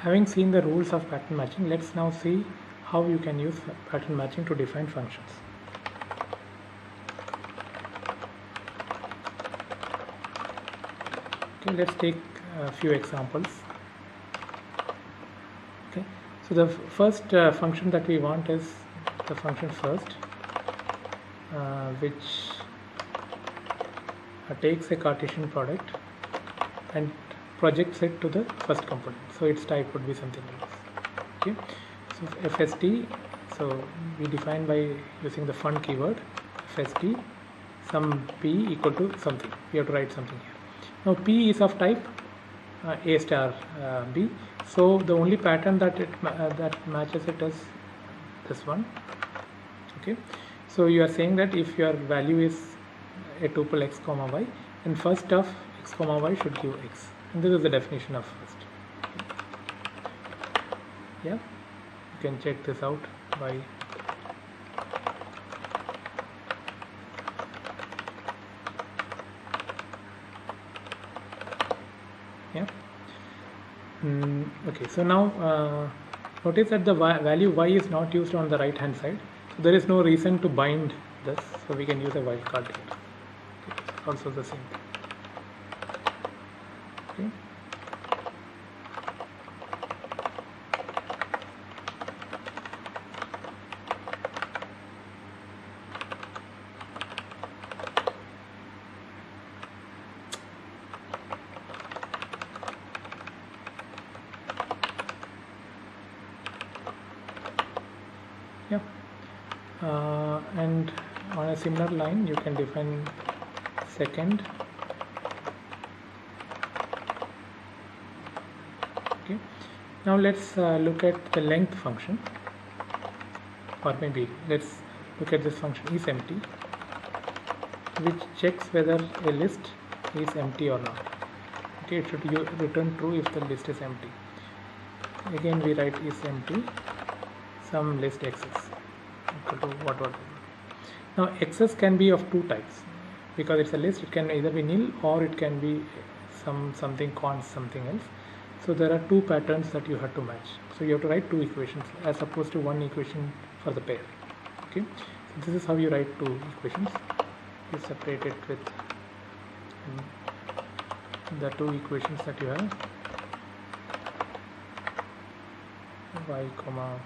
Having seen the rules of pattern matching, let's now see how you can use pattern matching to define functions. Okay, let's take a few examples. Okay, so the first function that we want is the function first, which takes a Cartesian product and projects it to the first component. So its type would be something like this. Okay, so FST, so we define by using the fun keyword, FST some p equal to something. We have to write something here. Now p is of type a star b, so the only pattern that that matches it is this one. Okay, so you are saying that if your value is a tuple x comma y, then first of x comma y should give x, and this is the definition of first. Yeah, you can check this out by okay, so now notice that the value y is not used on the right hand side, so there is no reason to bind this, so we can use a wildcard here. Okay, also the same thing. Okay. And on a similar line you can define second. Okay, now let's look at the length function, or maybe let's look at this function isEmpty, which checks whether a list is empty or not. Okay, it should return true if the list is empty. Again we write isEmpty some list x's equal to what. Now x's can be of two types, because it's a list. It can either be nil or it can be something const something else. So there are two patterns that you have to match. So you have to write two equations as opposed to one equation for the pair. Okay, so this is how you write two equations. You separate it with the two equations that you have, y comma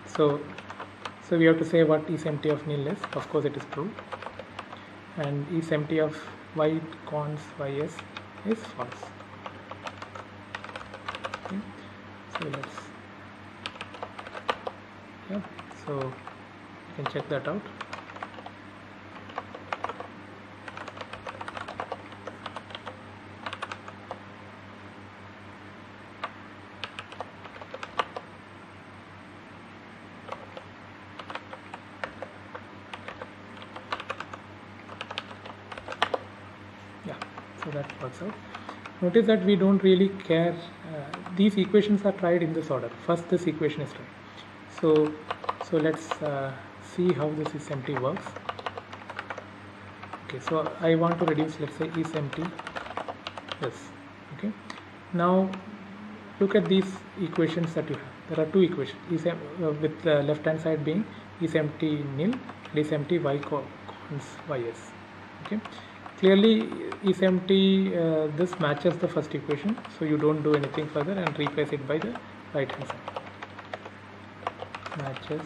so we have to say what isEmpty of nil is. Of course it is true, and isEmpty of y const ys is false. Okay, so let's so you can check that out. So that works out. Notice that we don't really care. These equations are tried in this order. First this equation is tried. So let's see how this isEmpty works. Okay, so I want to reduce, let's say, isEmpty this. Okay, now look at these equations that you have. There are two equations, with the left hand side being isEmpty nil and isEmpty y const ys. Okay, clearly isEmpty this matches the first equation, so you don't do anything further and replace it by the right hand side. Matches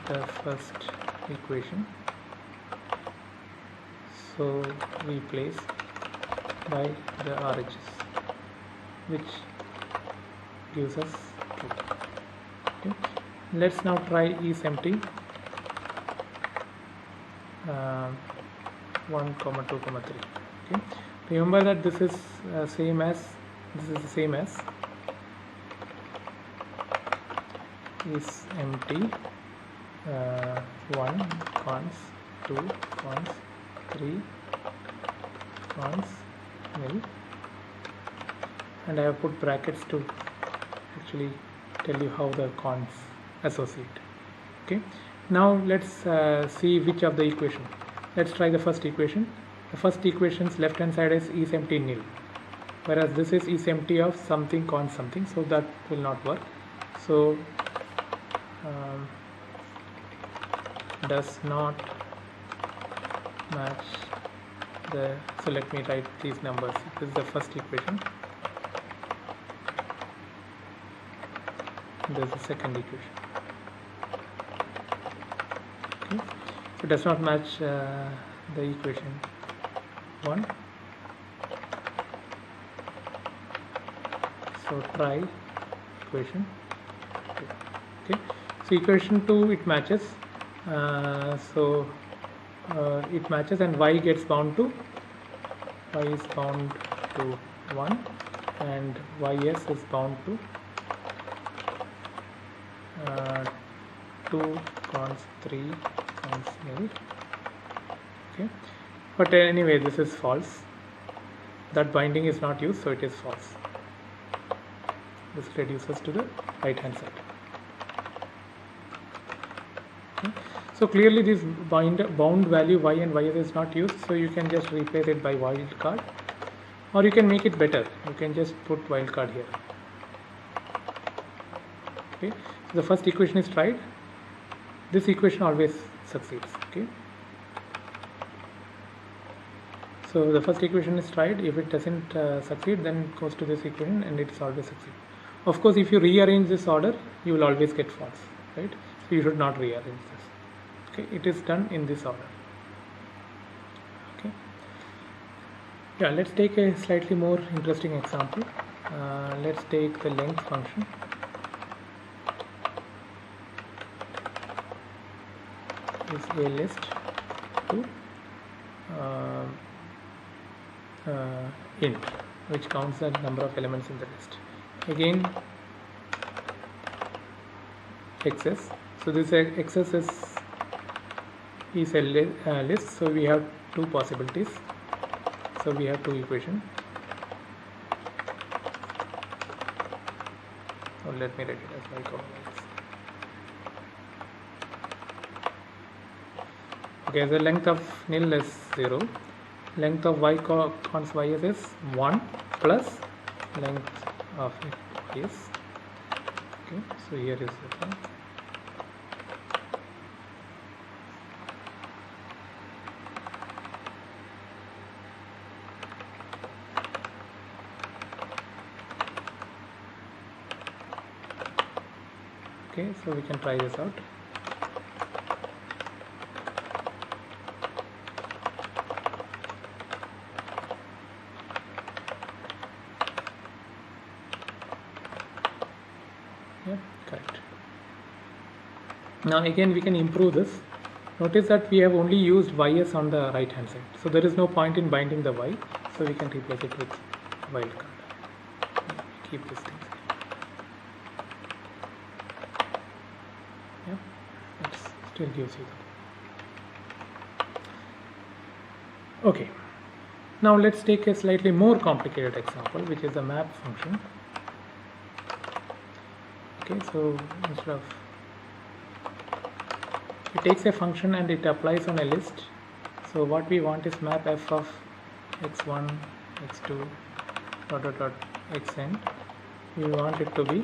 the first equation, so we place by the RHS, which gives us true. Okay, let's now try isEmpty 1, 2, 3. Okay, remember that this is the same as isEmpty 1 const 2 const 3 const nil, and I have put brackets to actually tell you how the consts associate. Okay, Now let's see which of the equation. Let's try the first equation. The first equation's left hand side is empty nil, whereas this is empty of something cons something, so that will not work. So does not match the, so let me write these numbers. This is the first equation, this is the second equation. Okay. So does not match the equation 1. So try equation 2. Okay. So equation 2, it matches. It matches, and y gets bound to, y is bound to 1 and ys is bound to 2 cons 3 cons nil. Okay, but anyway, this is false. That binding is not used, so it is false. This reduces to the right hand side. Okay. So clearly this bound value y and ys is not used, so you can just replace it by wildcard, or you can make it better. You can just put wildcard here. Okay, so the first equation is tried. This equation always succeeds. Okay, so the first equation is tried. If it doesn't succeed, then it goes to this equation and it's always succeed. Of course, if you rearrange this order, you will always get false, right? So you should not rearrange this. Okay, it is done in this order. Okay, yeah, let's take a slightly more interesting example. Let's take the length function. Is a list to int, which counts the number of elements in the list. Again, xs. So this xs is a list. So we have two possibilities. So we have two equations. So let me write it as y comma x. Okay, the length of nil is 0. Length of y cons ys is 1 plus length of it is. Okay, so here is the one. Okay, so we can try this out. Yeah, correct. Now again we can improve this. Notice that we have only used ys on the right hand side, so there is no point in binding the y, so we can replace it with wildcard. Keep this thing. Yeah, it still gives you that. Okay, now let's take a slightly more complicated example, which is the map function. Okay, so instead of, it takes a function and it applies on a list. So what we want is map f of x1, x2, dot xn. We want it to be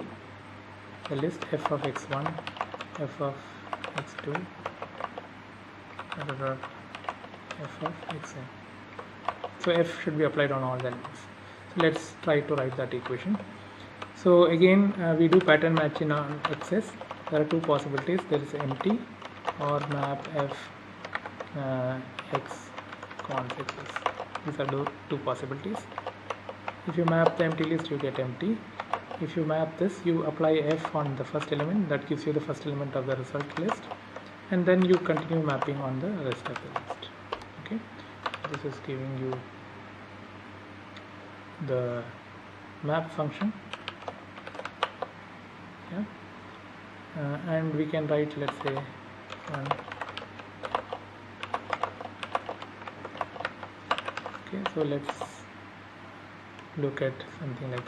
a list f of x1, f of x2, dot f of xn. So f should be applied on all the elements. So let's try to write that equation. So again, we do pattern matching on x's. There are two possibilities. There is empty or map f x cons x's. These are two possibilities. If you map the empty list, you get empty. If you map this, you apply f on the first element. That gives you the first element of the result list, and then you continue mapping on the rest of the list. Okay, this is giving you the map function. Yeah, and we can write, let's say, 1. Okay, so let's look at something like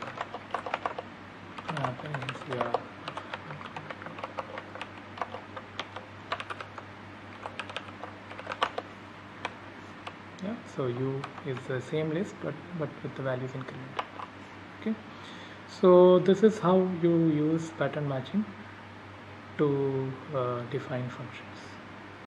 Yeah, so u is the same list but with the values incremented. Okay, so this is how you use pattern matching to define functions.